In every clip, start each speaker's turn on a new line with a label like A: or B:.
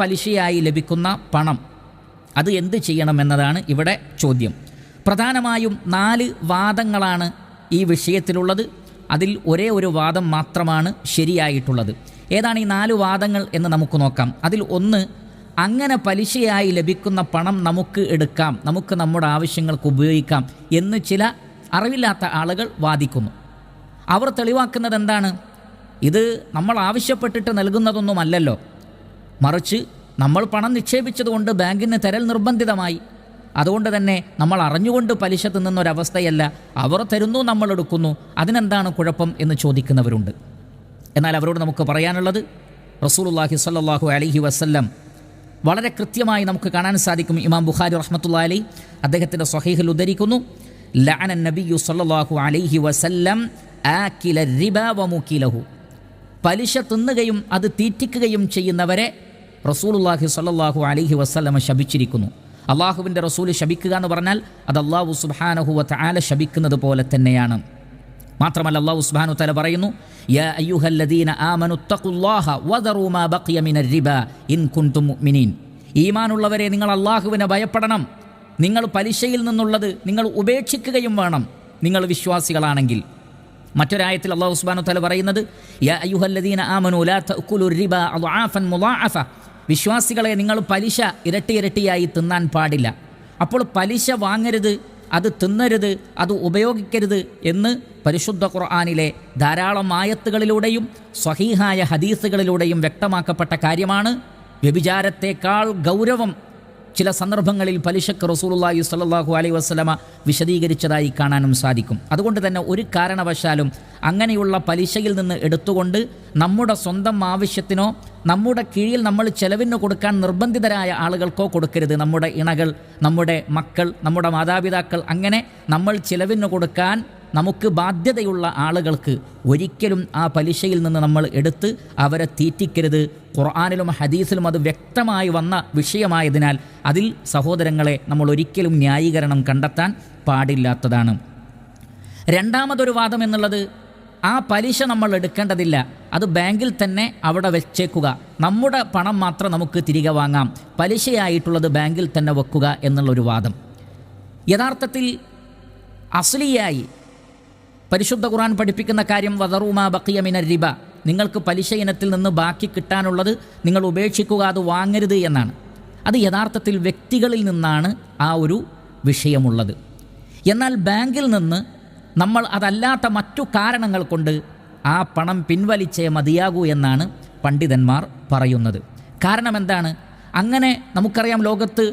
A: പലിശയായി ലഭിക്കുന്ന പണം അത് എന്ത് ചെയ്യണമെന്നതാണ് ഇവിടെ ചോദ്യം. പ്രധാനമായും 4 വാദങ്ങളാണ് ഈ വിഷയത്തിലുള്ളത്. അതിൽ ഒരേ ഒരു വാദം മാത്രമാണ് ശരിയായിട്ടുള്ളത്. ഏതാണ് ഈ 4 വാദങ്ങൾ എന്ന് നമുക്ക് നോക്കാം. അതിൽ ഒന്ന്, അങ്ങനെ പലിശയായി ലഭിക്കുന്ന പണം നമുക്ക് എടുക്കാം, നമുക്ക് നമ്മുടെ ആവശ്യങ്ങൾക്ക് ഉപയോഗിക്കാം എന്ന് ചില അറിവില്ലാത്ത ആളുകൾ വാദിക്കുന്നു. അവർ തെളിവാക്കുന്നത് എന്താണ്? ഇത് നമ്മൾ ആവശ്യപ്പെട്ടിട്ട് നൽകുന്നതൊന്നുമല്ലല്ലോ, മറിച്ച് നമ്മൾ പണം നിക്ഷേപിച്ചതുകൊണ്ട് ബാങ്കിന് തരൽ നിർബന്ധിതമായി. അതുകൊണ്ട് തന്നെ നമ്മൾ അറിഞ്ഞുകൊണ്ട് പലിശ തിന്നുന്നൊരവസ്ഥയല്ല, അവർ തരുന്നു, നമ്മൾ എടുക്കുന്നു, അതിനെന്താണ് കുഴപ്പം എന്ന് ചോദിക്കുന്നവരുണ്ട്. എന്നാൽ അവരോട് നമുക്ക് പറയാനുള്ളത്, റസൂലുള്ളാഹി സ്വല്ലല്ലാഹു അലൈഹി വസല്ലം വളരെ കൃത്യമായി നമുക്ക് കാണാൻ സാധിക്കും. ഇമാം ബുഖാരി റഹ്മത്തുള്ളാഹി അലൈഹി അദ്ദേഹത്തിൻ്റെ സ്വഹീഹിൽ ഉദ്ധരിക്കുന്നു, ലഅന നബിയ്യു സ്വല്ലല്ലാഹു അലൈഹി വസല്ലം ആകില റിബ വമുകിലഹു. പലിശ തിന്നുകയും അത് തീറ്റിക്കുകയും ചെയ്യുന്നവരെ റസൂലുള്ളാഹി സ്വല്ലല്ലാഹു അലൈഹി വസല്ലം ശപിച്ചിരിക്കുന്നു. അള്ളാഹുവിൻ്റെ റസൂൽ ശപിക്കുക എന്ന് പറഞ്ഞാൽ അത് അള്ളാഹു സുബ്ഹാനഹു വ തആല ശപിക്കുന്നത് പോലെ തന്നെയാണ്. മാത്രമല്ല അള്ളാഹു സുബ്ഹാനഹു വ തആല പറയുന്നു, യാ അയ്യുഹല്ലദീന ആമനു തഖുല്ലാഹ വദറൂ മാ ബഖിയ മിനർ റിബ ഇൻ കുൻതും മുഅ്മിനീൻ. ഈമാനുള്ളവരെ, നിങ്ങൾ അള്ളാഹുവിനെ ഭയപ്പെടണം, നിങ്ങൾ പലിശയിൽ നിന്നുള്ളത് നിങ്ങൾ ഉപേക്ഷിക്കുകയും വേണം, നിങ്ങൾ വിശ്വാസികളാണെങ്കിൽ. മറ്റൊരായത്തിൽ അള്ളാഹു സുബ്ഹാനഹു വ തആല പറയുന്നത്, യാ അയ്യുഹല്ലദീന ആമനു ലാ തഅകുലു റിബ അദ്ആഫൻ മുളാഅഫ. വിശ്വാസികളെ, നിങ്ങൾ പലിശ ഇരട്ടിയായി തിന്നാൻ പാടില്ല. അപ്പോൾ പലിശ വാങ്ങരുത്, അത് തിന്നരുത്, അത് ഉപയോഗിക്കരുത് എന്ന് പരിശുദ്ധ ഖുർആനിലെ ധാരാളം ആയത്തുകളിലൂടെയും സ്വഹീഹായ ഹദീസുകളിലൂടെയും വ്യക്തമാക്കപ്പെട്ട കാര്യമാണ്. വ്യഭിചാരത്തേക്കാൾ ഗൗരവം ചില സന്ദർഭങ്ങളിൽ പലിശക്ക് റസൂലുള്ളാഹി സ്വല്ലല്ലാഹു അലൈഹി വസല്ലമ വിശദീകരിച്ചതായി കാണാനും സാധിക്കും. അതുകൊണ്ട് തന്നെ ഒരു കാരണവശാലും അങ്ങനെയുള്ള പലിശയിൽ നിന്ന് എടുത്തുകൊണ്ട് നമ്മുടെ സ്വന്തം ആവശ്യത്തിനോ നമ്മുടെ കീഴിൽ നമ്മൾ ചെലവിന് കൊടുക്കാൻ നിർബന്ധിതരായ ആളുകൾക്കോ കൊടുക്കരുത്. നമ്മുടെ ഇണകൾ, നമ്മുടെ മക്കൾ, നമ്മുടെ മാതാപിതാക്കൾ, അങ്ങനെ നമ്മൾ ചെലവിന് കൊടുക്കാൻ നമുക്ക് ബാധ്യതയുള്ള ആളുകൾക്ക് ഒരിക്കലും ആ പലിശയിൽ നിന്ന് നമ്മൾ എടുത്ത് അവരെ തീറ്റിക്കരുത്. ഖുർആനിലും ഹദീസിലും അത് വ്യക്തമായി വന്ന വിഷയമായതിനാൽ അതിൽ സഹോദരങ്ങളെ നമ്മൾ ഒരിക്കലും ന്യായീകരണം കണ്ടെത്താൻ പാടില്ലാത്തതാണ്. രണ്ടാമതൊരു വാദം എന്നുള്ളത്, ആ പലിശ നമ്മൾ എടുക്കേണ്ടതില്ല, അത് ബാങ്കിൽ തന്നെ അവിടെ വെച്ചേക്കുക, നമ്മുടെ പണം മാത്രം നമുക്ക് തിരികെ വാങ്ങാം, പലിശയായിട്ടുള്ളത് ബാങ്കിൽ തന്നെ വെക്കുക എന്നുള്ളൊരു വാദം. യഥാർത്ഥത്തിൽ അസ്ലിയായി പരിശുദ്ധ ഖുർആൻ പഠിപ്പിക്കുന്ന കാര്യം വദറൂ മാ ബഖിയ മിനർ റിബ, നിങ്ങൾക്ക് പലിശ ഇനത്തിൽ നിന്ന് ബാക്കി കിട്ടാനുള്ളത് നിങ്ങൾ ഉപേക്ഷിക്കുക, അത് വാങ്ങരുത് എന്നാണ്. അത് യഥാർത്ഥത്തിൽ വ്യക്തികളിൽ നിന്നാണ് ആ ഒരു വിഷയമുള്ളത്. എന്നാൽ ബാങ്കിൽ നിന്ന് നമ്മൾ അതല്ലാത്ത മറ്റു കാരണങ്ങൾ കൊണ്ട് ആ പണം പിൻവലിച്ചേ മതിയാകൂ എന്നാണ് പണ്ഡിതന്മാർ പറയുന്നത്. കാരണം എന്താണ്? അങ്ങനെ നമുക്കറിയാം, ലോകത്ത്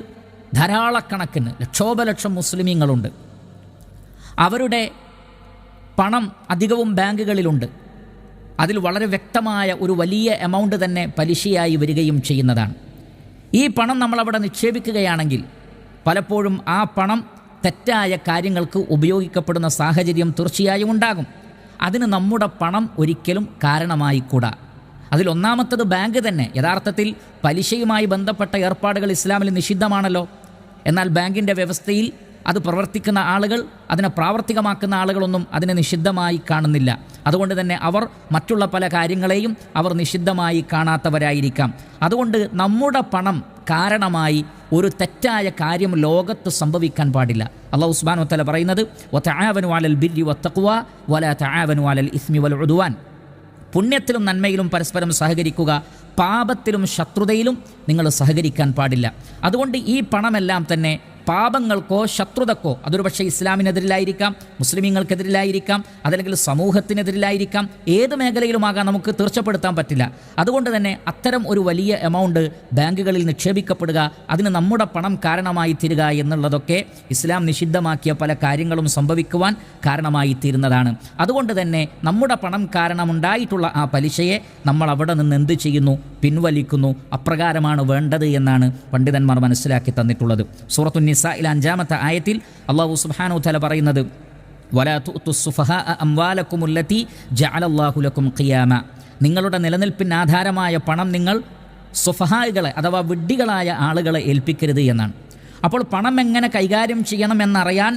A: ധാരാളക്കണക്കിന് ലക്ഷോപലക്ഷം മുസ്ലിമീങ്ങളുണ്ട്. അവരുടെ പണം അധികവും ബാങ്കുകളിലുണ്ട്. അതിൽ വളരെ വ്യക്തമായ ഒരു വലിയ എമൗണ്ട് തന്നെ പലിശയായി വരികയും ചെയ്യുന്നതാണ്. ഈ പണം നമ്മളവിടെ നിക്ഷേപിക്കുകയാണെങ്കിൽ പലപ്പോഴും ആ പണം തെറ്റായ കാര്യങ്ങൾക്ക് ഉപയോഗിക്കപ്പെടുന്ന സാഹചര്യം തീർച്ചയായും ഉണ്ടാകും. അതിന് നമ്മുടെ പണം ഒരിക്കലും കാരണമായിക്കൂടാ. അതിലൊന്നാമത്തത് ബാങ്ക് തന്നെ. യഥാർത്ഥത്തിൽ പലിശയുമായി ബന്ധപ്പെട്ട ഏർപ്പാടുകൾ ഇസ്ലാമിൽ നിഷിദ്ധമാണല്ലോ. എന്നാൽ ബാങ്കിൻ്റെ വ്യവസ്ഥയിൽ അത് പ്രവർത്തിക്കുന്ന ആളുകൾ, അതിനെ പ്രാവർത്തികമാക്കുന്ന ആളുകളൊന്നും അതിനെ നിഷിദ്ധമായി കാണുന്നില്ല. അതുകൊണ്ട് തന്നെ അവർ മറ്റുള്ള പല കാര്യങ്ങളെയും അവർ നിഷിദ്ധമായി കാണാത്തവരായിരിക്കാം. അതുകൊണ്ട് നമ്മുടെ പണം കാരണമായി ഒരു തെറ്റായ കാര്യം ലോകത്ത് സംഭവിക്കാൻ പാടില്ല. അല്ലാഹു സുബ്ഹാനഹു വ തആല പറയുന്നത്, വതആവനു അലൽ ബിർരി വത്തഖ്വ വലാ തആവനു അലൽ ഇസ്മി വൽ ഉദ്വാൻ. പുണ്യത്തിലും നന്മയിലും പരസ്പരം സഹകരിക്കുക, പാപത്തിലും ശത്രുതയിലും നിങ്ങൾ സഹകരിക്കാൻ പാടില്ല. അതുകൊണ്ട് ഈ പണമെല്ലാം തന്നെ പാപങ്ങൾക്കോ ശത്രുതക്കോ, അതൊരു പക്ഷേ ഇസ്ലാമിനെതിരിലായിരിക്കാം, മുസ്ലിമീങ്ങൾക്കെതിരിലായിരിക്കാം, അതല്ലെങ്കിൽ സമൂഹത്തിനെതിരിലായിരിക്കാം, ഏത് മേഖലയിലുമാകാം, നമുക്ക് തീർച്ചപ്പെടുത്താൻ പറ്റില്ല. അതുകൊണ്ട് തന്നെ അത്തരം ഒരു വലിയ എമൗണ്ട് ബാങ്കുകളിൽ നിക്ഷേപിക്കപ്പെടുക, അതിന് നമ്മുടെ പണം കാരണമായി തീരുക എന്നുള്ളതൊക്കെ ഇസ്ലാം നിഷിദ്ധമാക്കിയ പല കാര്യങ്ങളും സംഭവിക്കുവാൻ കാരണമായി തീരുന്നതാണ്. അതുകൊണ്ട് തന്നെ നമ്മുടെ പണം കാരണമുണ്ടായിട്ടുള്ള ആ പലിശയെ നമ്മൾ അവിടെ നിന്ന് എന്ത് ചെയ്യുന്നു? പിൻവലിക്കുന്നു. അപ്രകാരമാണ് വേണ്ടത് എന്നാണ് പണ്ഡിതന്മാർ മനസ്സിലാക്കി തന്നിട്ടുള്ളത്. സൂറത്തുൻ നിസായിലെ 5-ാമത്തെ ആയത്തിൽ അല്ലാഹു സുബ്ഹാനഹു വ തആല പറയുന്നത്, വലാ തുഅ്തുസ് സുഫഹാഅ അംവാലകുമുല്ലതി ജഅലല്ലാഹു ലക്കും ഖിയാമ. നിങ്ങളുടെ നിലനിൽപ്പിന് ആധാരമായ പണം നിങ്ങൾ സുഫഹാകളെ അഥവാ വിഡ്ഢികളായ ആളുകളെ ഏൽപ്പിക്കരുത് എന്നാണ്. അപ്പോൾ പണം എങ്ങനെ കൈകാര്യം ചെയ്യണമെന്നറിയാൻ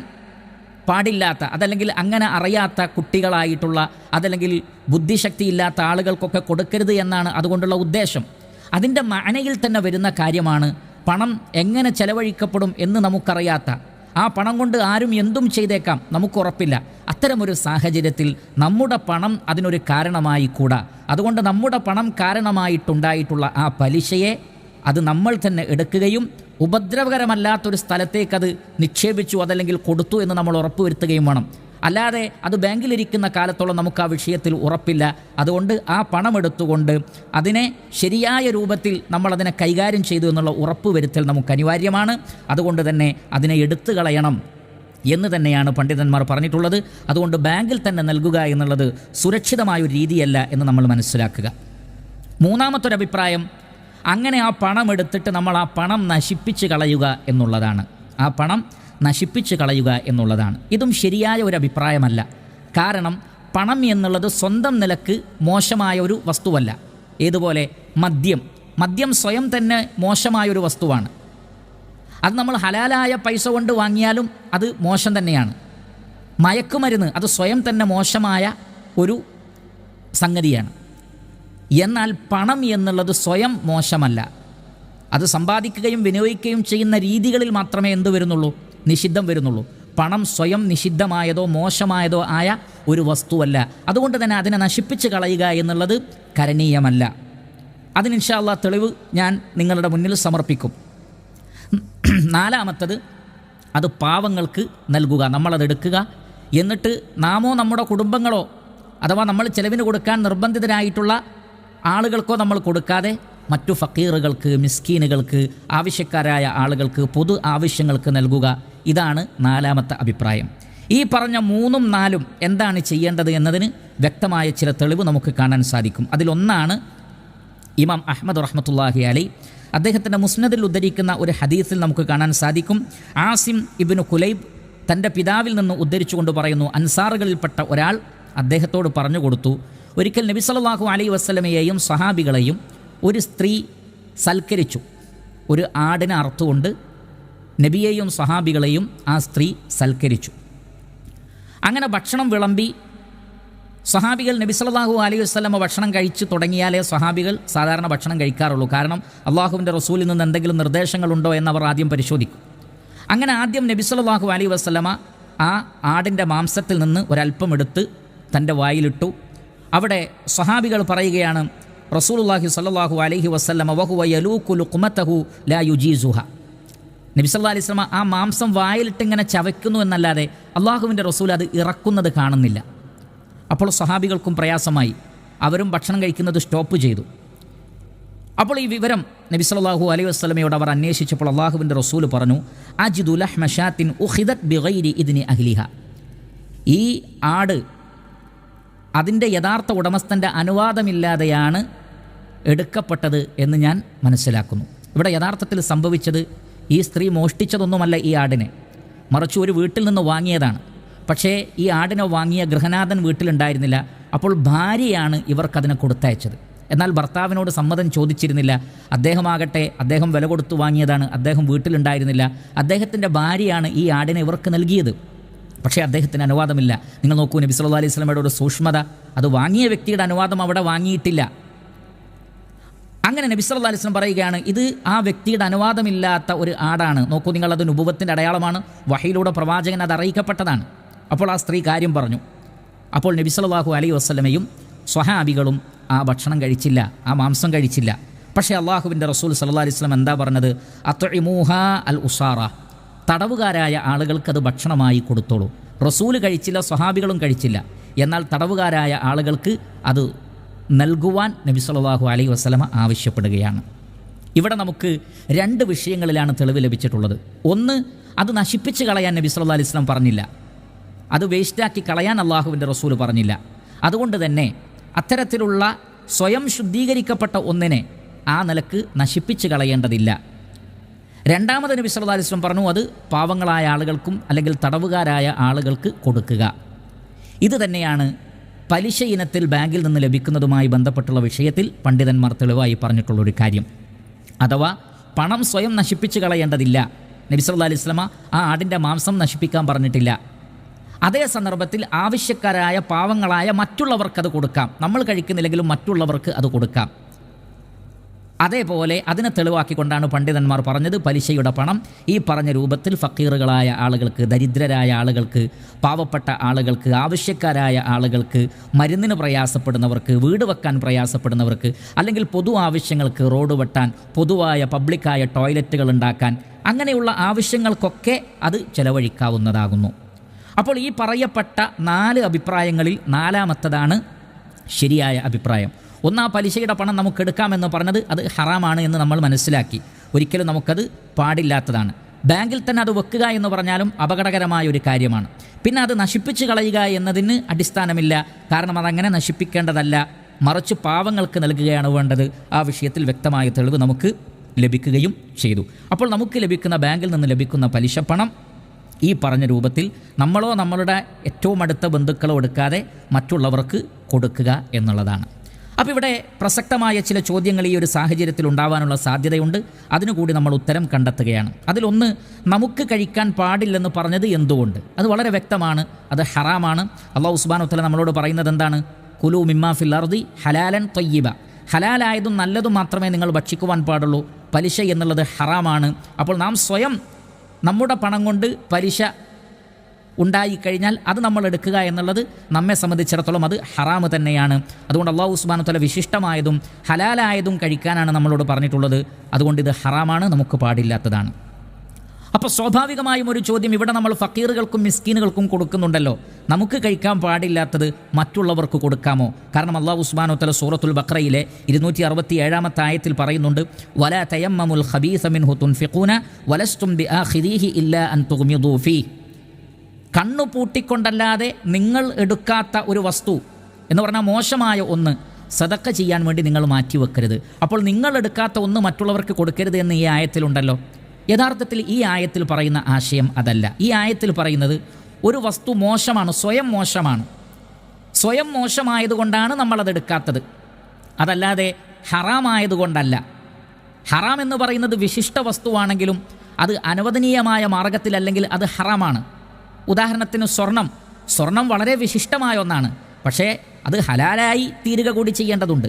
A: പാടില്ലാത്ത, അതല്ലെങ്കിൽ അങ്ങനെ അറിയാത്ത കുട്ടികളായിട്ടുള്ള, അതല്ലെങ്കിൽ ബുദ്ധിശക്തിയില്ലാത്ത ആളുകൾക്കൊക്കെ കൊടുക്കരുത് എന്നാണ് അതുകൊണ്ടുള്ള ഉദ്ദേശം. അതിൻ്റെ മഅനയിൽ തന്നെ വരുന്ന കാര്യമാണ്. പണം എങ്ങനെ ചെലവഴിക്കപ്പെടും എന്ന് നമുക്കറിയാത്ത, ആ പണം കൊണ്ട് ആരും എന്തും ചെയ്തേക്കാം, നമുക്കുറപ്പില്ല. അത്തരമൊരു സാഹചര്യത്തിൽ നമ്മുടെ പണം അതിനൊരു കാരണമായി കൂടാ. അതുകൊണ്ട് നമ്മുടെ പണം കാരണമായിട്ടുണ്ടായിട്ടുള്ള ആ പലിശയെ അത് നമ്മൾ തന്നെ എടുക്കുകയും ഉപദ്രവകരമല്ലാത്തൊരു സ്ഥലത്തേക്കത് നിക്ഷേപിച്ചു അതല്ലെങ്കിൽ കൊടുത്തു എന്ന് നമ്മൾ ഉറപ്പുവരുത്തുകയും വേണം. അല്ലാതെ അത് ബാങ്കിലിരിക്കുന്ന കാലത്തോളം നമുക്ക് ആ വിഷയത്തിൽ ഉറപ്പില്ല. അതുകൊണ്ട് ആ പണമെടുത്തുകൊണ്ട് അതിനെ ശരിയായ രൂപത്തിൽ നമ്മളതിനെ കൈകാര്യം ചെയ്തു എന്നുള്ള ഉറപ്പ് വരുത്തൽ നമുക്ക് അനിവാര്യമാണ്. അതുകൊണ്ട് തന്നെ അതിനെ എടുത്തു കളയണം എന്ന് തന്നെയാണ് പണ്ഡിതന്മാർ പറഞ്ഞിട്ടുള്ളത്. അതുകൊണ്ട് ബാങ്കിൽ തന്നെ നൽകുക എന്നുള്ളത് സുരക്ഷിതമായൊരു രീതിയല്ല എന്ന് നമ്മൾ മനസ്സിലാക്കുക. മൂന്നാമത്തൊരഭിപ്രായം, അങ്ങനെ ആ പണം എടുത്തിട്ട് നമ്മൾ ആ പണം നശിപ്പിച്ച് കളയുക എന്നുള്ളതാണ്. ആ പണം നശിപ്പിച്ച് കളയുക എന്നുള്ളതാണ്. ഇതും ശരിയായ ഒരു അഭിപ്രായമല്ല. കാരണം പണം എന്നുള്ളത് സ്വന്തം നിലക്ക് മോശമായ ഒരു വസ്തുവല്ല. ഏതുപോലെ മദ്യം സ്വയം തന്നെ മോശമായൊരു വസ്തുവാണ്. അത് നമ്മൾ ഹലാലായ പൈസ കൊണ്ട് വാങ്ങിയാലും അത് മോശം തന്നെയാണ്. മയക്കുമരുന്ന് അത് സ്വയം തന്നെ മോശമായ ഒരു സംഗതിയാണ്. എന്നാൽ പണം എന്നുള്ളത് സ്വയം മോശമല്ല. അത് സമ്പാദിക്കുകയും വിനിയോഗിക്കുകയും ചെയ്യുന്ന രീതികളിൽ മാത്രമേ എന്ത് വരുന്നുള്ളൂ? നിഷിദ്ധം വരുന്നുള്ളൂ. പണം സ്വയം നിഷിദ്ധമായതോ മോശമായതോ ആയ ഒരു വസ്തുവല്ല. അതുകൊണ്ട് തന്നെ അതിനെ നശിപ്പിച്ച് കളയുക എന്നുള്ളത് കരണീയമല്ല. അതിന് ഇൻഷാ അല്ലാഹ് തെളിവ് ഞാൻ നിങ്ങളുടെ മുന്നിൽ സമർപ്പിക്കും. നാലാമത്തത്, അത് പാവങ്ങൾക്ക് നൽകുക. നമ്മളതെടുക്കുക, എന്നിട്ട് നാമോ നമ്മുടെ കുടുംബങ്ങളോ അഥവാ നമ്മൾ ചെലവിന് കൊടുക്കാൻ നിർബന്ധിതരായിട്ടുള്ള ആളുകൾക്കോ നമ്മൾ കൊടുക്കാതെ മറ്റു ഫക്കീറുകൾക്ക്, മിസ്കീനുകൾക്ക്, ആവശ്യക്കാരായ ആളുകൾക്ക്, പൊതു ആവശ്യങ്ങൾക്ക് നൽകുക. ഇതാണ് നാലാമത്തെ അഭിപ്രായം. ഈ പറഞ്ഞ 3ഉം 4ഉം എന്താണ് ചെയ്യേണ്ടത് എന്നതിന് വ്യക്തമായ ചില തെളിവ് നമുക്ക് കാണാൻ സാധിക്കും. അതിലൊന്നാണ് ഇമാം അഹ്മദ് റഹ്മത്തുള്ളാഹി അലൈഹി അദ്ദേഹത്തിൻ്റെ മുസ്നദിൽ ഉദ്ധരിക്കുന്ന ഒരു ഹദീസിൽ നമുക്ക് കാണാൻ സാധിക്കും. ആസിം ഇബ്നു കുലൈബ് തൻ്റെ പിതാവിൽ നിന്ന് ഉദ്ധരിച്ചുകൊണ്ട് പറയുന്നു, അൻസാറുകളിൽപ്പെട്ട ഒരാൾ അദ്ദേഹത്തോട് പറഞ്ഞു കൊടുത്തു, ഒരിക്കൽ നബി സല്ലല്ലാഹു അലൈഹി വസല്ലമയെയും സഹാബികളെയും ഒരു സ്ത്രീ സൽക്കരിച്ചു. ഒരു ആടിനെ അറുത്തുകൊണ്ട് നബിയെയും സഹാബികളെയും ആ സ്ത്രീ സൽക്കരിച്ചു. അങ്ങനെ ഭക്ഷണം വിളമ്പി സഹാബികൾ, നബി സല്ലല്ലാഹു അലൈഹി വസല്ലമ ഭക്ഷണം കഴിച്ച് തുടങ്ങിയാലേ സഹാബികൾ സാധാരണ ഭക്ഷണം കഴിക്കാറുള്ളൂ. കാരണം അള്ളാഹുവിൻ്റെ റസൂലിൽ നിന്ന് എന്തെങ്കിലും നിർദ്ദേശങ്ങളുണ്ടോ എന്നവർ ആദ്യം പരിശോധിക്കും. അങ്ങനെ ആദ്യം നബി സല്ലല്ലാഹു അലൈഹി വസല്ലമ ആ ആടിൻ്റെ മാംസത്തിൽ നിന്ന് ഒരല്പം എടുത്ത് തൻ്റെ വായിലിട്ടു. അവിടെ സഹാബികൾ പറയുകയാണ്, റസൂലുള്ളാഹി സ്വല്ലല്ലാഹു അലൈഹി വസല്ലമ വഹുവ യലൂഖു ലുഖ്മതഹു ലാ യുജീസുഹ. നബി സല്ലല്ലാഹു അലൈഹി വസല്ലമ ആ മാംസം വായിലിട്ടിങ്ങനെ ചവയ്ക്കുന്നു എന്നല്ലാതെ അള്ളാഹുവിൻ്റെ റസൂൽ അത് ഇറക്കുന്നത് കാണുന്നില്ല. അപ്പോൾ സഹാബികൾക്കും പ്രയാസമായി. അവരും ഭക്ഷണം കഴിക്കുന്നത് സ്റ്റോപ്പ് ചെയ്തു. അപ്പോൾ ഈ വിവരം നബി സല്ലല്ലാഹു അലൈഹി വസല്ലമയോട് അവർ അന്വേഷിച്ചപ്പോൾ അള്ളാഹുവിൻ്റെ റസൂൽ പറഞ്ഞു, അജ്ദു ലഹ്മ ഷാത്തിൻ ഉഖിദത് ബിഗൈരി ഇദ്നി അഹ്ലിഹ. ഈ ആട് അതിൻ്റെ യഥാർത്ഥ ഉടമസ്ഥൻ്റെ അനുവാദമില്ലാതെയാണ് എടുക്കപ്പെട്ടത് എന്ന് ഞാൻ മനസ്സിലാക്കുന്നു. ഇവിടെ യഥാർത്ഥത്തിൽ സംഭവിച്ചത്, ഈ സ്ത്രീ മോഷ്ടിച്ചതൊന്നുമല്ല ഈ ആടിനെ, മറിച്ച് ഒരു വീട്ടിൽ നിന്ന് വാങ്ങിയതാണ്. പക്ഷേ ഈ ആടിനെ വാങ്ങിയ ഗൃഹനാഥൻ വീട്ടിലുണ്ടായിരുന്നില്ല. അപ്പോൾ ഭാര്യയാണ് ഇവർക്കതിനെ കൊടുത്തയച്ചത്. എന്നാൽ ഭർത്താവിനോട് സമ്മതം ചോദിച്ചിരുന്നില്ല. അദ്ദേഹമാകട്ടെ, അദ്ദേഹം വില കൊടുത്തു വാങ്ങിയതാണ്, അദ്ദേഹം വീട്ടിലുണ്ടായിരുന്നില്ല. അദ്ദേഹത്തിൻ്റെ ഭാര്യയാണ് ഈ ആടിനെ ഇവർക്ക് നൽകിയത്. പക്ഷേ അദ്ദേഹത്തിന് അനുവാദമില്ല. നിങ്ങൾ നോക്കൂ, നബി സല്ലല്ലാഹു അലൈഹി വസല്ലമയുടെ ഒരു സൂക്ഷ്മത. അത് വാങ്ങിയ വ്യക്തിയുടെ അനുവാദം അവിടെ വാങ്ങിയിട്ടില്ല. അങ്ങനെ നബി സല്ലല്ലാഹു അലൈഹി വസല്ലം പറയുകയാണ്, ഇത് ആ വ്യക്തിയുടെ അനുവാദമില്ലാത്ത ഒരു ആടാണ്. നോക്കൂ നിങ്ങൾ, അത് നുബുവത്തിൻ്റെ അടയാളമാണ്. വഹയിലൂടെ പ്രവാചകൻ അത് അറിയിക്കപ്പെട്ടതാണ്. അപ്പോൾ ആ സ്ത്രീ കാര്യം പറഞ്ഞു. അപ്പോൾ നബി സല്ലല്ലാഹു അലൈഹി വസല്ലമയും സ്വഹാബികളും ആ ഭക്ഷണം കഴിച്ചില്ല, ആ മാംസം കഴിച്ചില്ല. പക്ഷേ അള്ളാഹുവിൻ്റെ റസൂൽ സല്ലല്ലാഹു അലൈഹി വസല്ലം എന്താ പറഞ്ഞത്? അത്ഇമൂഹാ അൽ ഉസാറ, തടവുകാരായ ആളുകൾക്കത് ഭക്ഷണമായി കൊടുത്തോളൂ. റസൂൽ കഴിച്ചില്ല, സ്വഹാബികളും കഴിച്ചില്ല. എന്നാൽ തടവുകാരായ ആളുകൾക്ക് അത് നൽകുവാൻ നബി സല്ലല്ലാഹു അലൈഹി വസല്ലമ ആവശ്യപ്പെടുകയാണ്. ഇവിടെ നമുക്ക് 2 വിഷയങ്ങളിലാണ് തെളിവ് ലഭിച്ചിട്ടുള്ളത്. ഒന്ന്, അത് നശിപ്പിച്ച് കളയാൻ നബി സല്ലല്ലാഹു അലൈഹി വസല്ലം പറഞ്ഞില്ല. അത് വേസ്റ്റാക്കി കളയാൻ അള്ളാഹുവിൻ്റെ റസൂൽ പറഞ്ഞില്ല. അതുകൊണ്ട് തന്നെ അത്തരത്തിലുള്ള സ്വയം ശുദ്ധീകരിക്കപ്പെട്ട ഒന്നിനെ ആ നിലക്ക് നശിപ്പിച്ച് കളയേണ്ടതില്ല. രണ്ടാമത് നബി സല്ലല്ലാഹു അലൈഹി വസല്ലം പറഞ്ഞു, അത് പാവങ്ങളായ ആളുകൾക്കും അല്ലെങ്കിൽ തടവുകാരായ ആളുകൾക്ക് കൊടുക്കുക. ഇത് തന്നെയാണ് പലിശ ഇനത്തിൽ ബാങ്കിൽ നിന്ന് ലഭിക്കുന്നതുമായി ബന്ധപ്പെട്ടുള്ള വിഷയത്തിൽ പണ്ഡിതന്മാർ തെളിവായി പറഞ്ഞിട്ടുള്ളൊരു കാര്യം. അഥവാ പണം സ്വയം നശിപ്പിച്ച് കളയേണ്ടതില്ല. നബി സല്ലല്ലാഹു അലൈഹി വസല്ലം ആ ആടിൻ്റെ മാംസം നശിപ്പിക്കാൻ പറഞ്ഞിട്ടില്ല. അതേ സന്ദർഭത്തിൽ ആവശ്യക്കാരായ പാവങ്ങളായ മറ്റുള്ളവർക്കത് കൊടുക്കാം. നമ്മൾ കഴിക്കുന്നില്ലെങ്കിലും മറ്റുള്ളവർക്ക് അത് കൊടുക്കാം. അതേപോലെ അതിനെ തെളിവാക്കിക്കൊണ്ടാണ് പണ്ഡിതന്മാർ പറഞ്ഞത് പലിശയുടെ പണം ഈ പറഞ്ഞ രൂപത്തിൽ ഫക്കീറുകളായ ആളുകൾക്ക്, ദരിദ്രരായ ആളുകൾക്ക്, പാവപ്പെട്ട ആളുകൾക്ക്, ആവശ്യക്കാരായ ആളുകൾക്ക്, മരുന്നിന് പ്രയാസപ്പെടുന്നവർക്ക്, വീട് വെക്കാൻ പ്രയാസപ്പെടുന്നവർക്ക്, അല്ലെങ്കിൽ പൊതു ആവശ്യങ്ങൾക്ക്, റോഡ് വെട്ടാൻ, പൊതുവായ പബ്ലിക്കായ ടോയ്ലറ്റുകൾ ഉണ്ടാക്കാൻ, അങ്ങനെയുള്ള ആവശ്യങ്ങൾക്കൊക്കെ അത് ചെലവഴിക്കാവുന്നതാകുന്നു. അപ്പോൾ ഈ പറയപ്പെട്ട 4 അഭിപ്രായങ്ങളിൽ 4ാമത്തതാണ് ശരിയായ അഭിപ്രായം. ഒന്ന്, ആ പലിശയുടെ പണം നമുക്ക് എടുക്കാമെന്ന് പറഞ്ഞത് അത് ഹറാമാണ് എന്ന് നമ്മൾ മനസ്സിലാക്കി. ഒരിക്കലും നമുക്കത് പാടില്ലാത്തതാണ്. ബാങ്കിൽ തന്നെ അത് വെക്കുക എന്ന് പറഞ്ഞാലും അപകടകരമായ ഒരു കാര്യമാണ്. പിന്നെ അത് നശിപ്പിച്ച് കളയുക എന്നതിന് അടിസ്ഥാനമില്ല. കാരണം അതങ്ങനെ നശിപ്പിക്കേണ്ടതല്ല, മറിച്ച് പാവങ്ങൾക്ക് നൽകുകയാണ് വേണ്ടത്. ആ വിഷയത്തിൽ വ്യക്തമായ തെളിവ് നമുക്ക് ലഭിക്കുകയും ചെയ്തു. അപ്പോൾ നമുക്ക് ലഭിക്കുന്ന, ബാങ്കിൽ നിന്ന് ലഭിക്കുന്ന പലിശ പണം ഈ പറഞ്ഞ രൂപത്തിൽ നമ്മളോ നമ്മളുടെ ഏറ്റവും അടുത്ത ബന്ധുക്കളോ എടുക്കാതെ മറ്റുള്ളവർക്ക് കൊടുക്കുക എന്നുള്ളതാണ്. അപ്പോൾ ഇവിടെ പ്രസക്തമായ ചില ചോദ്യങ്ങൾ ഈ ഒരു സാഹചര്യത്തിൽ ഉണ്ടാവാനുള്ള സാധ്യതയുണ്ട്. അതിനുകൂടി നമ്മൾ ഉത്തരം കണ്ടെത്തുകയാണ്. അതിലൊന്ന്, നമുക്ക് കഴിക്കാൻ പാടില്ലെന്ന് പറഞ്ഞത് എന്തുകൊണ്ട്? അത് വളരെ വ്യക്തമാണ്, അത് ഹറാമാണ്. അല്ലാഹു സുബ്ഹാനഹു വ തആല നമ്മളോട് പറയുന്നത് എന്താണ്? കുലൂ മിമ്മാ ഫിൽ അർദി ഹലാലൻ ത്വയ്യിബ, ഹലാലായതും നല്ലതും മാത്രമേ നിങ്ങൾ ഭക്ഷിക്കുവാൻ പാടുള്ളൂ. പലിശ എന്നുള്ളത് ഹറാമാണ്. അപ്പോൾ നാം സ്വയം നമ്മുടെ പണം കൊണ്ട് പലിശ ഉണ്ടായിക്കഴിഞ്ഞാൽ അത് നമ്മൾ എടുക്കുക എന്നുള്ളത് നമ്മെ സംബന്ധിച്ചിടത്തോളം അത് ഹറാമ് തന്നെയാണ്. അതുകൊണ്ട് അല്ലാഹു സുബ്ഹാനഹു വ തആല വിശിഷ്ടമായതും ഹലാലായതും കഴിക്കാനാണ് നമ്മളോട് പറഞ്ഞിട്ടുള്ളത്. അതുകൊണ്ട് ഇത് ഹറാമാണ്, നമുക്ക് പാടില്ലാത്തതാണ്. അപ്പോൾ സ്വാഭാവികമായും ഒരു ചോദ്യം, ഇവിടെ നമ്മൾ ഫക്കീറുകൾക്കും മിസ്കീനുകൾക്കും കൊടുക്കുന്നുണ്ടല്ലോ, നമുക്ക് കഴിക്കാൻ പാടില്ലാത്തത് മറ്റുള്ളവർക്ക് കൊടുക്കാമോ? കാരണം അല്ലാഹു സുബ്ഹാനഹു വ തആല സൂറത്തുൽ ബഖറയിലെ 267-ാമത്തെ ആയത്തിൽ പറയുന്നുണ്ട്, വലാ തയമ്മമുൽ ഖബീസ മിൻഹു തുൻഫിഖൂന വലസ്തും ബിആഖിദീഹി ഇല്ലാ അൻ തുഗ്മിദൂ ഫീഹി. കണ്ണു പൂട്ടിക്കൊണ്ടല്ലാതെ നിങ്ങൾ എടുക്കാത്ത ഒരു വസ്തു എന്ന് പറഞ്ഞാൽ മോശമായ ഒന്ന് സദക്ക ചെയ്യാൻ വേണ്ടി നിങ്ങൾ മാറ്റിവെക്കരുത്. അപ്പോൾ നിങ്ങൾ എടുക്കാത്ത ഒന്ന് മറ്റുള്ളവർക്ക് കൊടുക്കരുത് എന്ന് ഈ ആയത്തിലുണ്ടല്ലോ. യഥാർത്ഥത്തിൽ ഈ ആയത്തിൽ പറയുന്ന ആശയം അതല്ല. ഈ ആയത്തിൽ പറയുന്നത് ഒരു വസ്തു മോശമാണ്, സ്വയം മോശമാണ്. സ്വയം മോശമായതുകൊണ്ടാണ് നമ്മളതെടുക്കാത്തത്, അതല്ലാതെ ഹറാമായതുകൊണ്ടല്ല. ഹറാം എന്ന് പറയുന്നത് വിശിഷ്ട വസ്തുവാണെങ്കിലും അത് അനുവദനീയമായ മാർഗത്തിലല്ലെങ്കിൽ അത് ഹറാമാണ്. ഉദാഹരണത്തിന് സ്വർണം വളരെ വിശിഷ്ടമായ ഒന്നാണ്, പക്ഷേ അത് ഹലാലായി തീരുക കൂടി ചെയ്യേണ്ടതുണ്ട്.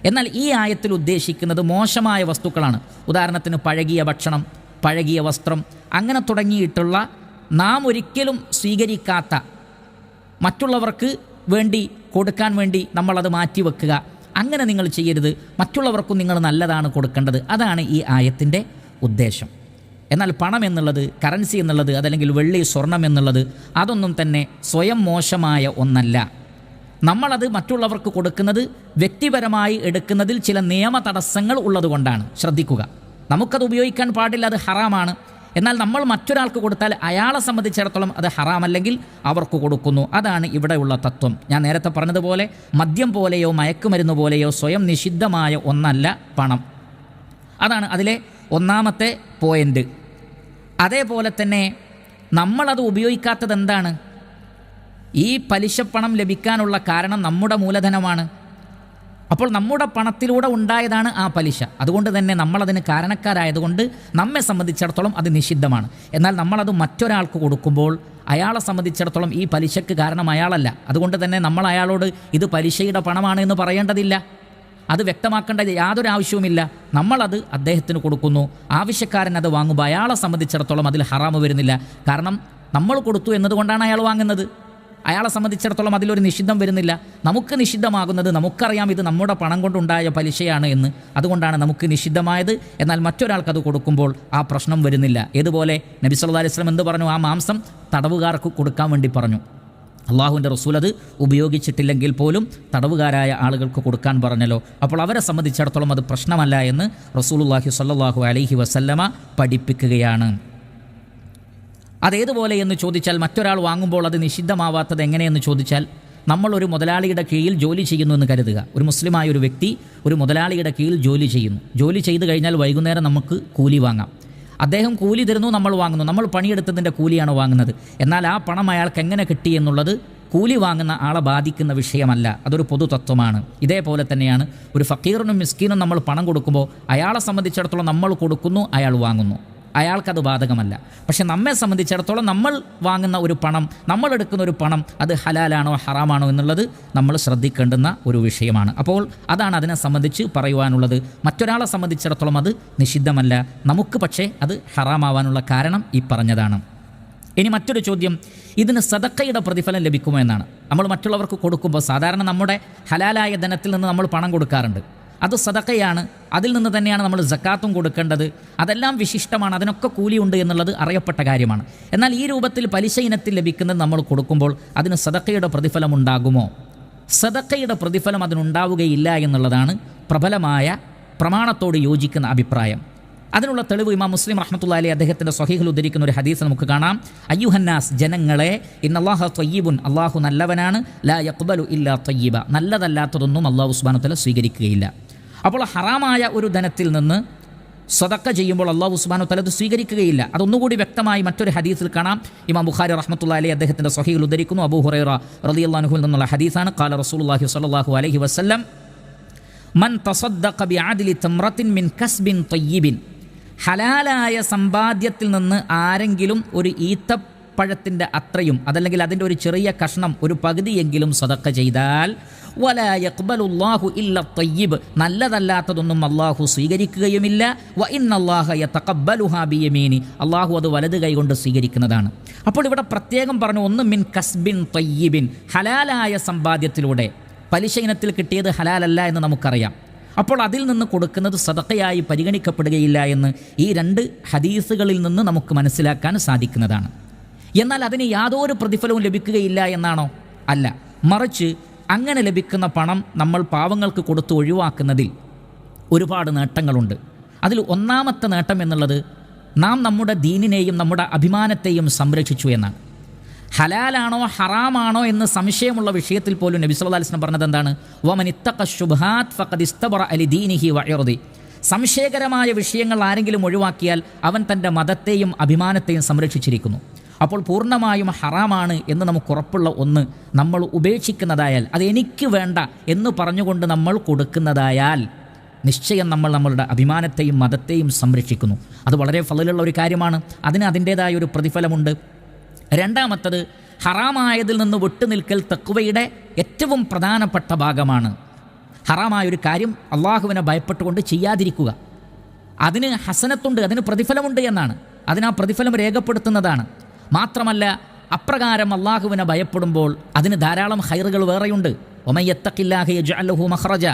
A: എന്നാൽ ഈ ആയത്തിൽ ഉദ്ദേശിക്കുന്നത് മോശമായ വസ്തുക്കളാണ്. ഉദാഹരണത്തിന് പഴകിയ ഭക്ഷണം, പഴകിയ വസ്ത്രം, അങ്ങനെ തുടങ്ങിയിട്ടുള്ള നാം ഒരിക്കലും സ്വീകരിക്കാത്ത, മറ്റുള്ളവർക്ക് വേണ്ടി കൊടുക്കാൻ വേണ്ടി നമ്മളത് മാറ്റിവെക്കുക, അങ്ങനെ നിങ്ങൾ ചെയ്യരുത്. മറ്റുള്ളവർക്കും നിങ്ങൾ നല്ലതാണ് കൊടുക്കേണ്ടത്. അതാണ് ഈ ആയത്തിൻ്റെ ഉദ്ദേശം. എന്നാൽ പണം എന്നുള്ളത്, കറൻസി എന്നുള്ളത്, അതല്ലെങ്കിൽ വെള്ളി, സ്വർണം എന്നുള്ളത് അതൊന്നും തന്നെ സ്വയം മോശമായ ഒന്നല്ല. നമ്മളത് മറ്റുള്ളവർക്ക് കൊടുക്കുന്നത് വ്യക്തിപരമായി എടുക്കുന്നതിൽ ചില നിയമ തടസ്സങ്ങൾ ഉള്ളതുകൊണ്ടാണ്. ശ്രദ്ധിക്കുക, നമുക്കത് ഉപയോഗിക്കാൻ പാടില്ല, അത് ഹറാമാണ്. എന്നാൽ നമ്മൾ മറ്റൊരാൾക്ക് കൊടുത്താൽ അയാളെ സംബന്ധിച്ചിടത്തോളം അത് ഹറാമല്ലെങ്കിൽ അവർക്ക് കൊടുക്കുന്നു. അതാണ് ഇവിടെയുള്ള തത്വം. ഞാൻ നേരത്തെ പറഞ്ഞതുപോലെ മദ്യം പോലെയോ മയക്കുമരുന്ന് പോലെയോ സ്വയം നിഷിദ്ധമായ ഒന്നല്ല പണം. അതാണ് അതിലെ ഒന്നാമത്തെ പോയിൻ്റ്. അതേപോലെ തന്നെ നമ്മളത് ഉപയോഗിക്കാത്തത് എന്താണ്? ഈ പലിശപ്പണം ലഭിക്കാനുള്ള കാരണം നമ്മുടെ മൂലധനമാണ്. അപ്പോൾ നമ്മുടെ പണത്തിലൂടെ ഉണ്ടായതാണ് ആ പലിശ. അതുകൊണ്ട് തന്നെ നമ്മളതിന് കാരണക്കാരായതുകൊണ്ട് നമ്മെ സംബന്ധിച്ചിടത്തോളം അത് നിഷിദ്ധമാണ്. എന്നാൽ നമ്മളത് മറ്റൊരാൾക്ക് കൊടുക്കുമ്പോൾ അയാളെ സംബന്ധിച്ചിടത്തോളം ഈ പലിശക്ക് കാരണം അയാളല്ല. അതുകൊണ്ട് തന്നെ നമ്മൾ അയാളോട് ഇത് പലിശയുടെ പണമാണ് എന്ന് പറയേണ്ടതില്ല, അത് വ്യക്തമാക്കേണ്ട യാതൊരു ആവശ്യവുമില്ല. നമ്മളത് അദ്ദേഹത്തിന് കൊടുക്കുന്നു, ആവശ്യക്കാരൻ അത് വാങ്ങുമ്പോൾ അയാളെ സംബന്ധിച്ചിടത്തോളം അതിൽ ഹറാമ് വരുന്നില്ല. കാരണം നമ്മൾ കൊടുത്തു എന്നതുകൊണ്ടാണ് അയാൾ വാങ്ങുന്നത്. അയാളെ സംബന്ധിച്ചിടത്തോളം അതിലൊരു നിഷിദ്ധം വരുന്നില്ല. നമുക്ക് നിഷിദ്ധമാകുന്നത് നമുക്കറിയാം ഇത് നമ്മുടെ പണം കൊണ്ടുണ്ടായ പലിശയാണ് എന്ന്, അതുകൊണ്ടാണ് നമുക്ക് നിഷിദ്ധമായത്. എന്നാൽ മറ്റൊരാൾക്കത് കൊടുക്കുമ്പോൾ ആ പ്രശ്നം വരുന്നില്ല. ഇതുപോലെ നബി സല്ലല്ലാഹു അലൈഹി വസല്ലം എന്ത് പറഞ്ഞു? ആ മാംസം തടവുകാർക്ക് കൊടുക്കാൻ വേണ്ടി പറഞ്ഞു. അള്ളാഹുവിൻ്റെ റസൂൽ അത് ഉപയോഗിച്ചിട്ടില്ലെങ്കിൽ പോലും തടവുകാരായ ആളുകൾക്ക് കൊടുക്കാൻ പറഞ്ഞല്ലോ. അപ്പോൾ അവരെ സംബന്ധിച്ചിടത്തോളം അത് പ്രശ്നമല്ല എന്ന് റസൂലുള്ളാഹി സ്വല്ലല്ലാഹു അലൈഹി വസല്ലമ പഠിപ്പിക്കുകയാണ്. അതേതുപോലെ എന്ന് ചോദിച്ചാൽ, മറ്റൊരാൾ വാങ്ങുമ്പോൾ അത് നിഷിദ്ധമാവാത്തത് എങ്ങനെയെന്ന് ചോദിച്ചാൽ, നമ്മളൊരു മുതലാളിയുടെ കീഴിൽ ജോലി ചെയ്യുന്നു എന്ന് കരുതുക. ഒരു മുസ്ലിമായ ഒരു വ്യക്തി ഒരു മുതലാളിയുടെ കീഴിൽ ജോലി ചെയ്യുന്നു. ജോലി ചെയ്ത് കഴിഞ്ഞാൽ വൈകുന്നേരം നമുക്ക് കൂലി വാങ്ങാം. അദ്ദേഹം കൂലി തരുന്നു, നമ്മൾ വാങ്ങുന്നു. നമ്മൾ പണിയെടുത്തതിൻ്റെ കൂലിയാണ് വാങ്ങുന്നത്. എന്നാൽ ആ പണം അയാൾക്ക് എങ്ങനെ കിട്ടി എന്നുള്ളത് കൂലി വാങ്ങുന്ന ആളെ ബാധിക്കുന്ന വിഷയമല്ല. അതൊരു പൊതു തത്വമാണ്. ഇതേപോലെ തന്നെയാണ് ഒരു ഫക്കീറിനും മിസ്കീനും നമ്മൾ പണം കൊടുക്കുമ്പോൾ അയാളെ സംബന്ധിച്ചിടത്തോളം നമ്മൾ കൊടുക്കുന്നു, അയാൾ വാങ്ങുന്നു. അയാൾക്കത് ബാധകമല്ല. പക്ഷെ നമ്മെ സംബന്ധിച്ചിടത്തോളം നമ്മൾ വാങ്ങുന്ന ഒരു പണം, നമ്മൾ എടുക്കുന്ന ഒരു പണം, അത് ഹലാലാണോ ഹറാമാണോ എന്നുള്ളത് നമ്മൾ ശ്രദ്ധിക്കേണ്ടുന്ന ഒരു വിഷയമാണ്. അപ്പോൾ അതാണ് അതിനെ സംബന്ധിച്ച് പറയുവാനുള്ളത്. മറ്റൊരാളെ സംബന്ധിച്ചിടത്തോളം അത് നിഷിദ്ധമല്ല, നമുക്ക് പക്ഷേ അത് ഹറാമാവാനുള്ള കാരണം ഈ പറഞ്ഞതാണ്. ഇനി മറ്റൊരു ചോദ്യം, ഇതിന് സദക്കയുടെ പ്രതിഫലം ലഭിക്കുമോ എന്നാണ്. നമ്മൾ മറ്റുള്ളവർക്ക് കൊടുക്കുമ്പോൾ സാധാരണ നമ്മുടെ ഹലാലായ ധനത്തിൽ നിന്ന് നമ്മൾ പണം കൊടുക്കാറുണ്ട്. അത് സദക്കയാണ്, അതിൽ നിന്ന് തന്നെയാണ് നമ്മൾ സക്കാത്തും കൊടുക്കേണ്ടത്. അതെല്ലാം വിശിഷ്ടമാണ്, അതിനൊക്കെ കൂലിയുണ്ട് എന്നുള്ളത് അറിയപ്പെട്ട കാര്യമാണ്. എന്നാൽ ഈ രൂപത്തിൽ പലിശ ഇനത്തിൽ ലഭിക്കുന്നത് നമ്മൾ കൊടുക്കുമ്പോൾ അതിന് സദക്കയുടെ പ്രതിഫലം ഉണ്ടാകുമോ? സദക്കയുടെ പ്രതിഫലം അതിനുണ്ടാവുകയില്ല എന്നുള്ളതാണ് പ്രബലമായ പ്രമാണത്തോട് യോജിക്കുന്ന അഭിപ്രായം. അതിനുള്ള തെളിവ് ഇമാം മുസ്ലിം റഹ്മത്തുള്ളാഹി അലൈഹി അദ്ദേഹത്തിൻ്റെ സ്വഹീഹിൽ ഉദ്ധരിക്കുന്ന ഒരു ഹദീസ് നമുക്ക് കാണാം. അയ്യുഹന്നാസ്, ജനങ്ങളെ, ഇന്നല്ലാഹ ത്വയ്യിബുൻ, അള്ളാഹു നല്ലവനാണ്, ലാ യഖ്ബലു ഇല്ലാ ത്വയ്യിബ, നല്ലതല്ലാത്തതൊന്നും അള്ളാഹു സുബ്ഹാനഹു വ തആല സ്വീകരിക്കുകയില്ല. അപ്പോൾ ഹറാമായ ഒരു ധനത്തിൽ നിന്ന് സദക്ക ചെയ്യുമ്പോൾ അള്ളാഹു സുബ്ഹാനഹു വ തആല അത് സ്വീകരിക്കുകയില്ല. അതൊന്നുകൂടി വ്യക്തമായി മറ്റൊരു ഹദീസിൽ കാണാം. ഇമാം ബുഖാരി റഹ്മത്തുള്ളാഹി അലൈഹി അദ്ദേഹത്തിൻ്റെ സ്വഹീഹിൽ ഉദ്ധരിക്കുന്നു. അബൂ ഹുറൈറ റളിയല്ലാഹു അൻഹു എന്നുള്ള ഹദീസാണ്. ഖാല റസൂലുള്ളാഹി സ്വല്ലല്ലാഹു അലൈഹി വസല്ലം, മൻ തസദ്ദഖ ബിഅദ്ലി തംറത്തിൻ മിൻ കസ്ബിൻ ത്വയ്യിബിൻ, ഹലാലായ സമ്പാദ്യത്തിൽ നിന്ന് ആരെങ്കിലും ഒരു ഈത്തപ്പഴത്തിൻ്റെ അത്രയും, അതല്ലെങ്കിൽ അതിൻ്റെ ഒരു ചെറിയ കഷ്ണം, ഒരു പകുതിയെങ്കിലും സദക്ക ചെയ്താൽ, വലാ യഖ്ബലുല്ലാഹു ഇല്ല ത്വയ്യിബ്, നല്ലതല്ലാത്തതൊന്നും അള്ളാഹു സ്വീകരിക്കുകയുമില്ല, വ ഇന്നല്ലാഹ യതഖബ്ബലുഹാ ബിയമീനി, അള്ളാഹു അത് വലത് കൈകൊണ്ട് സ്വീകരിക്കുന്നതാണ്. അപ്പോൾ ഇവിടെ പ്രത്യേകം പറഞ്ഞു, ഒന്ന് മിൻ കസ്ബിൻ ത്വയ്യിബിൻ, ഹലാലായ സമ്പാദ്യത്തിലൂടെ. പലിശ ഇനത്തിൽ കിട്ടിയത് ഹലാലല്ല എന്ന് നമുക്കറിയാം. അപ്പോൾ അതിൽ നിന്ന് കൊടുക്കുന്നത് സദഖയായി പരിഗണിക്കപ്പെടുകയില്ല എന്ന് ഈ രണ്ട് ഹദീസുകളിൽ നിന്ന് നമുക്ക് മനസ്സിലാക്കാൻ സാധിക്കുന്നതാണ്. എന്നാൽ അതിന് യാതൊരു പ്രതിഫലവും ലഭിക്കുകയില്ല എന്നാണോ? അല്ല, മറിച്ച് അങ്ങനെ ലഭിക്കുന്ന പണം നമ്മൾ പാവങ്ങൾക്ക് കൊടുത്ത് ഒഴിവാക്കുന്നതിൽ ഒരുപാട് നേട്ടങ്ങളുണ്ട്. അതിൽ ഒന്നാമത്തെ നേട്ടം എന്നുള്ളത് നാം നമ്മുടെ ദീനിനെയും നമ്മുടെ അഭിമാനത്തെയും സംരക്ഷിച്ചു എന്നാണ്. ഹലാലാണോ ഹറാമാണോ എന്ന് സംശയമുള്ള വിഷയത്തിൽ പോലും നബി സല്ലല്ലാഹു അലൈഹി വസല്ലം പറഞ്ഞത് എന്താണ്? വമൻ ഇത്തഖ ശുബ്ഹാത് ഫഖദ് ഇസ്തബറ ലിദീനിഹി വഇർദി. സംശയകരമായ വിഷയങ്ങൾ ആരെങ്കിലും ഒഴിവാക്കിയാൽ അവൻ തൻ്റെ മതത്തെയും അഭിമാനത്തെയും സംരക്ഷിച്ചിരിക്കുന്നു. അപ്പോൾ പൂർണ്ണമായും ഹറാമാണ് എന്ന് നമുക്ക് ഉറപ്പുള്ള ഒന്ന് നമ്മൾ ഉപേക്ഷിക്കുന്നതായാൽ, അത് എനിക്ക് വേണ്ട എന്ന് പറഞ്ഞുകൊണ്ട് നമ്മൾ കൊടുക്കുന്നതായാൽ, നിശ്ചയം നമ്മൾ നമ്മളുടെ അഭിമാനത്തെയും മതത്തെയും സംരക്ഷിക്കുന്നു. അത് വളരെ ഫളലുള്ള ഒരു കാര്യമാണ്. അതിന് അതിൻ്റേതായ ഒരു പ്രതിഫലമുണ്ട്. രണ്ടാമത്തത്, ഹറാമായതിൽ നിന്ന് വിട്ടുനിൽക്കൽ തഖ്വയുടെ ഏറ്റവും പ്രധാനപ്പെട്ട ഭാഗമാണ്. ഹറാമായൊരു കാര്യം അള്ളാഹുവിനെ ഭയപ്പെട്ടുകൊണ്ട് ചെയ്യാതിരിക്കുക, അതിന് ഹസനത്തുണ്ട്, അതിന് പ്രതിഫലമുണ്ട് എന്നാണ്. അതിനാ പ്രതിഫലം രേഖപ്പെടുത്തുന്നതാണ്. മാത്രമല്ല, അപ്രകാരം അള്ളാഹുവിനെ ഭയപ്പെടുമ്പോൾ അതിന് ധാരാളം ഖൈറുകൾ വേറെയുണ്ട്. വമൻ യത്തഖില്ലാഹ യജ്അൽ ലഹു മഖ്റജ,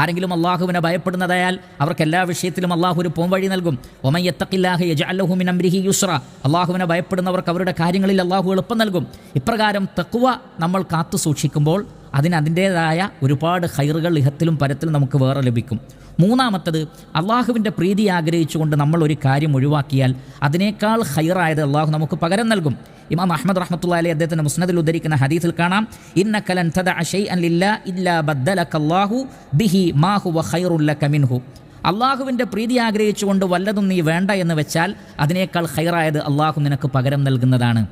A: ആരെങ്കിലും അള്ളാഹുവിനെ ഭയപ്പെടുന്നതായാൽ അവർക്ക് എല്ലാ വിഷയത്തിലും അള്ളാഹു ഒരു പോംവഴി നൽകും. വമൻ യത്തഖില്ലാഹ യജ്അൽ ലഹു മിൻ അംരിഹി യുസ്റ, അള്ളാഹുവിനെ ഭയപ്പെടുന്നവർക്ക് അവരുടെ കാര്യങ്ങളിൽ അള്ളാഹു എളുപ്പം നൽകും. ഇപ്രകാരം തഖ്വ നമ്മൾ കാത്തു സൂക്ഷിക്കുമ്പോൾ അതിന് അതിൻ്റേതായ ഒരുപാട് ഖൈറുകൾ ഇഹത്തിലും പരത്തിലും നമുക്ക് വേറെ ലഭിക്കും. മൂന്നാമത്തത്, അള്ളാഹുവിൻ്റെ പ്രീതി ആഗ്രഹിച്ചുകൊണ്ട് നമ്മൾ ഒരു കാര്യം ഒഴിവാക്കിയാൽ അതിനേക്കാൾ ഖൈറായത് അള്ളാഹു നമുക്ക് പകരം നൽകും. ഇമാം അഹ്മദ് റഹ്മത്തുള്ളാഹി അലൈഹി അദ്ദേഹത്തിൻ്റെ മുസ്നദിൽ ഉദ്ധരിക്കുന്ന ഹദീസിൽ കാണാം, ഇന്നക ലൻ തദഅ ശൈഅൻ ലില്ലാഹി ഇല്ലാ ബദ്ദലകല്ലാഹു ബിഹി മാ ഹുവ ഖൈറുൽ ലക മിൻഹു. അള്ളാഹുവിൻ്റെ പ്രീതി ആഗ്രഹിച്ചുകൊണ്ട് വല്ലതും നീ വേണ്ട എന്ന് വെച്ചാൽ അതിനേക്കാൾ ഖൈറായത് അള്ളാഹു നിനക്ക് പകരം നൽകുന്നതാണ്.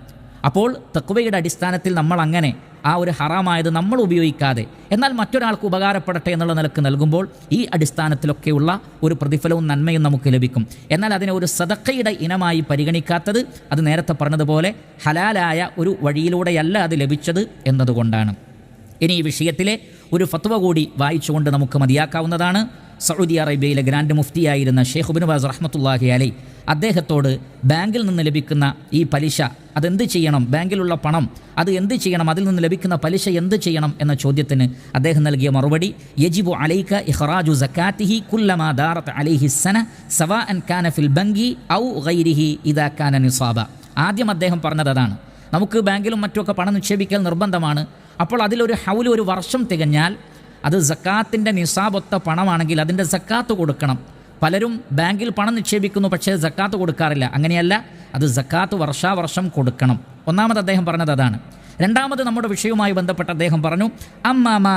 A: അപ്പോൾ തഖ്വയുടെ അടിസ്ഥാനത്തിൽ നമ്മൾ അങ്ങനെ ആ ഒരു ഹറാമായത് നമ്മൾ ഉപയോഗിക്കാതെ എന്നാൽ മറ്റൊരാൾക്ക് ഉപകാരപ്പെടട്ടെ എന്നുള്ള നിലക്ക് നൽകുമ്പോൾ ഈ അടിസ്ഥാനത്തിലൊക്കെയുള്ള ഒരു പ്രതിഫലവും നന്മയും നമുക്ക് ലഭിക്കും. എന്നാൽ അതിനെ ഒരു സദഖയുടെ ഇനമായി പരിഗണിക്കാത്തത് അത് നേരത്തെ പറഞ്ഞതുപോലെ ഹലാലായ ഒരു വഴിയിലൂടെയല്ല അത് ലഭിച്ചത് എന്നതുകൊണ്ടാണ്. ഇനി ഈ വിഷയത്തിലെ ഒരു ഫത്വ കൂടി വായിച്ചുകൊണ്ട് നമുക്ക് മതിയാക്കാവുന്നതാണ്. സൗദി അറേബ്യയിലെ ഗ്രാൻഡ് മുഫ്തിയായിരുന്ന ഷെയ്ഖ് ഇബ്നു ബാസ് റഹ്മത്തുള്ളാഹി അലൈഹി അദ്ദേഹത്തോട് ബാങ്കിൽ നിന്ന് ലഭിക്കുന്ന ഈ പലിശ അതെന്ത് ചെയ്യണം, ബാങ്കിലുള്ള പണം അത് എന്ത് ചെയ്യണം, അതിൽ നിന്ന് ലഭിക്കുന്ന പലിശ എന്ത് ചെയ്യണം എന്ന ചോദ്യത്തിന് അദ്ദേഹം നൽകിയ മറുപടി, യജിബു അലൈക ഇഖ്റാജു സകാത്തിഹി കുല്ലമാ ദാറത് അലൈഹി സന സവാഅൻ കാന ഫിൽ ബങ്കി ഔ ഗൈരിഹി ഇദാ കാന നിസാബ. ആദ്യം അദ്ദേഹം പറഞ്ഞത് അതാണ്, നമുക്ക് ബാങ്കിലും മറ്റുമൊക്കെ പണം നിക്ഷേപിക്കൽ നിർബന്ധമാണ്. അപ്പോൾ അതിലൊരു ഹൗല് ഒരു വർഷം തികഞ്ഞാൽ അത് സക്കാത്തിൻ്റെ നിസാബൊത്ത പണമാണെങ്കിൽ അതിൻ്റെ സക്കാത്ത് കൊടുക്കണം. പലരും ബാങ്കിൽ പണം നിക്ഷേപിക്കുന്നു, പക്ഷേ സക്കാത്ത് കൊടുക്കാറില്ല. അങ്ങനെയല്ല, അത് സക്കാത്ത് വർഷാവർഷം കൊടുക്കണം. ഒന്നാമത് അദ്ദേഹം പറഞ്ഞത് അതാണ്. രണ്ടാമത് നമ്മുടെ വിഷയവുമായി ബന്ധപ്പെട്ട് അദ്ദേഹം പറഞ്ഞു, അമ്മാമാ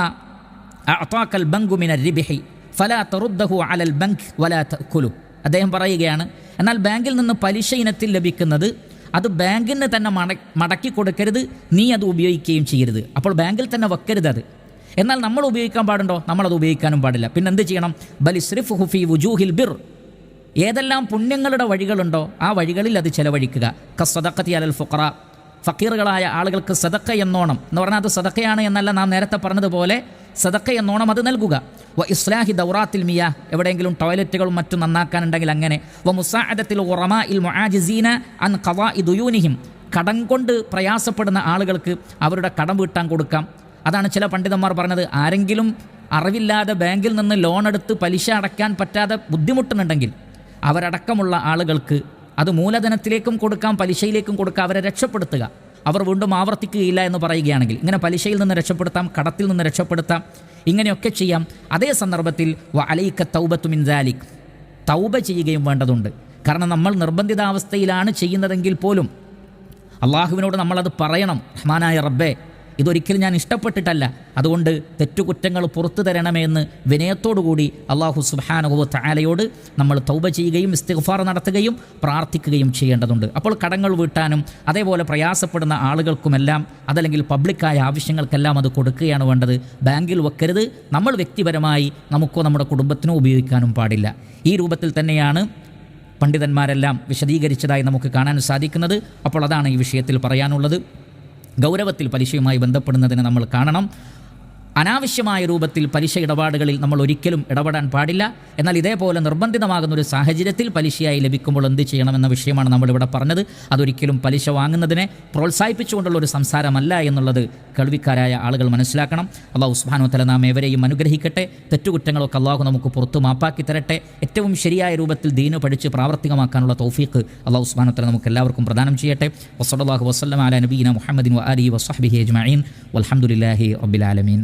A: അഅതാകൽ ബങ്കു മിനർ റിബ്ഹി ഫലാ തറുദ്ദഹു അലൽ ബങ്ക് വലാ തഅകുലു. അദ്ദേഹം പറയുകയാണ്, എന്നാൽ ബാങ്കിൽ നിന്ന് പലിശ ഇനത്തിൽ ലഭിക്കുന്നത് അത് ബാങ്കിന് തന്നെ മടക്കി കൊടുക്കരുത്, നീ അത് ഉപയോഗിക്കുകയും ചെയ്യരുത്. അപ്പോൾ ബാങ്കിൽ തന്നെ വെക്കരുത് അത്. എന്നാൽ നമ്മൾ ഉപയോഗിക്കാൻ പാടുണ്ടോ? നമ്മളത് ഉപയോഗിക്കാനും പാടില്ല. പിന്നെ എന്ത് ചെയ്യണം? ബൽ ഇസ്രിഫുഹു ഫീ വുജൂഹിൽ ബിർ, ഏതെല്ലാം പുണ്യങ്ങളുടെ വഴികളുണ്ടോ ആ വഴികളിൽ അത് ചെലവഴിക്കുക. കസ്സദഖത്തി അലൽ ഫുഖറ, ഫക്കീറുകളായ ആളുകൾക്ക് സദക്ക എന്നോണം എന്ന് പറഞ്ഞാൽ അത് സദക്കയാണ് എന്നല്ല, നാം നേരത്തെ പറഞ്ഞതുപോലെ സദക്ക എന്നോണം അത് നൽകുക. വ ഇസ്ലാഹി ദൗറാത്തിൽ മിയാ, എവിടെയെങ്കിലും ടോയ്ലറ്റുകളും മറ്റും നന്നാക്കാനുണ്ടെങ്കിൽ അങ്ങനെ. വ മുസാഅദത്തിൽ ഉറമാഇൽ മുആജിസീന അൻ ഖദാഇ ദുയൂനിഹിം, കടം കൊണ്ട് പ്രയാസപ്പെടുന്ന ആളുകൾക്ക് അവരുടെ കടം വീട്ടാൻ കൊടുക്കാം. അതാണ് ചില പണ്ഡിതന്മാർ പറഞ്ഞത്, ആരെങ്കിലും അറിവില്ലാതെ ബാങ്കിൽ നിന്ന് ലോൺ എടുത്ത് പലിശ അടയ്ക്കാൻ പറ്റാതെ ബുദ്ധിമുട്ടുന്നുണ്ടെങ്കിൽ അവരടക്കമുള്ള ആളുകൾക്ക് അത് മൂലധനത്തിലേക്കും കൊടുക്കാം, പലിശയിലേക്കും കൊടുക്കാം, അവരെ രക്ഷപ്പെടുത്തുക. അവർ വീണ്ടും ആവർത്തിക്കുകയില്ല എന്ന് പറയുകയാണെങ്കിൽ ഇങ്ങനെ പലിശയിൽ നിന്ന് രക്ഷപ്പെടുത്താം, കടത്തിൽ നിന്ന് രക്ഷപ്പെടുത്താം, ഇങ്ങനെയൊക്കെ ചെയ്യാം. അതേ സന്ദർഭത്തിൽ വ അലൈക തൗബത്തു മിൻ ദാലിക്, തൗബ ചെയ്യുകയും വേണ്ടതുണ്ട്. കാരണം നമ്മൾ നിർബന്ധിതാവസ്ഥയിലാണ് ചെയ്യുന്നതെങ്കിൽ പോലും അള്ളാഹുവിനോട് നമ്മളത് പറയണം, റഹ്മാനായ റബ്ബേ ഇതൊരിക്കലും ഞാൻ ഇഷ്ടപ്പെട്ടിട്ടല്ല, അതുകൊണ്ട് തെറ്റുകുറ്റങ്ങൾ പുറത്തു തരണമേ എന്ന് വിനയത്തോടുകൂടി അള്ളാഹു സുബ്ഹാനഹു വ തആലയോട് നമ്മൾ തൗബ ചെയ്യുകയും ഇസ്തിഗ്ഫാർ നടത്തുകയും പ്രാർത്ഥിക്കുകയും ചെയ്യേണ്ടതുണ്ട്. അപ്പോൾ കടങ്ങൾ വീട്ടാനും അതേപോലെ പ്രയാസപ്പെടുന്ന ആളുകൾക്കുമെല്ലാം അതല്ലെങ്കിൽ പബ്ലിക്കായ ആവശ്യങ്ങൾക്കെല്ലാം അത് കൊടുക്കുകയാണ് വേണ്ടത്. ബാങ്കിൽ വെക്കരുത്. നമ്മൾ വ്യക്തിപരമായി നമുക്കോ നമ്മുടെ കുടുംബത്തിനോ ഉപയോഗിക്കാനും പാടില്ല. ഈ രൂപത്തിൽ തന്നെയാണ് പണ്ഡിതന്മാരെല്ലാം വിശദീകരിച്ചതായി നമുക്ക് കാണാൻ സാധിക്കുന്നത്. അപ്പോൾ അതാണ് ഈ വിഷയത്തിൽ പറയാനുള്ളത്. ഗൗരവത്തിൽ പലിശയുമായി ബന്ധപ്പെടുന്നതിന് നമ്മൾ കാണണം. അനാവശ്യമായ രൂപത്തിൽ പലിശ ഇടപാടുകളിൽ നമ്മൾ ഒരിക്കലും ഇടപെടാൻ പാടില്ല. എന്നാൽ ഇതേപോലെ നിർബന്ധിതമാകുന്നൊരു സാഹചര്യത്തിൽ പലിശയായി ലഭിക്കുമ്പോൾ എന്ത് ചെയ്യണമെന്ന വിഷയമാണ് നമ്മളിവിടെ പറഞ്ഞത്. അതൊരിക്കലും പലിശ വാങ്ങുന്നതിനെ പ്രോത്സാഹിപ്പിച്ചുകൊണ്ടുള്ള ഒരു സംസാരമല്ല എന്നുള്ളത് കേൾവിക്കാരായ ആളുകൾ മനസ്സിലാക്കണം. അള്ളാഹു സുബ്ഹാനഹു വ തആല നാം ഏവരെയും അനുഗ്രഹിക്കട്ടെ. തെറ്റുകുറ്റങ്ങളൊക്കെ അള്ളാഹു നമുക്ക് പുറത്തു മാപ്പാക്കി തരട്ടെ. ഏറ്റവും ശരിയായ രൂപത്തിൽ ദീന് പഠിച്ച് പ്രാവർത്തികമാക്കാനുള്ള തൗഫീഖ് അള്ളാഹു സുബ്ഹാനഹു വ തആല നമുക്ക് എല്ലാവർക്കും പ്രദാനം ചെയ്യട്ടെ. വസല്ലല്ലാഹു വസല്ലമ അലാ നബിയിന മുഹമ്മദിൻ വ ആലിഹി വസ്വഹ്ബിഹി അജ്മഈൻ വൽഹംദുലില്ലാഹി റബ്ബിൽ ആലമീൻ.